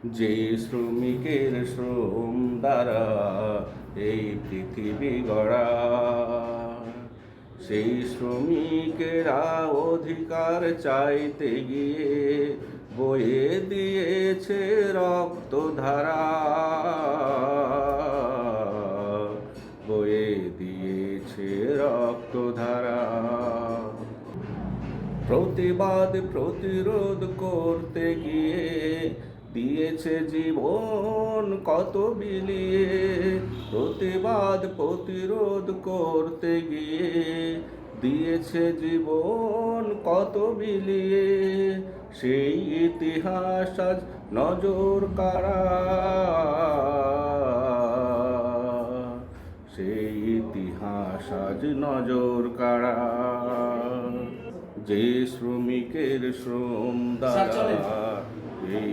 যে শ্রমিকের শ্রম দ্বারা এই পৃথিবী গড়া, সেই শ্রমিকেরা অধিকার চাইতে গিয়ে বয়ে দিয়েছে রক্তধারা, বয়ে দিয়েছে রক্তধারা। প্রতিবাদ প্রতিরোধ করতে গিয়ে দিয়েছে জীবন কত বিলিয়ে, প্রতিবাদ প্রতিরোধ করতে গিয়ে দিয়েছে জীবন কত বিলিয়ে। সেই ইতিহাস আজ নজর কাড়া, সেই ইতিহাস আজ নজর কাড়া। যে শ্রমিকের শ্রম দ্বারা এই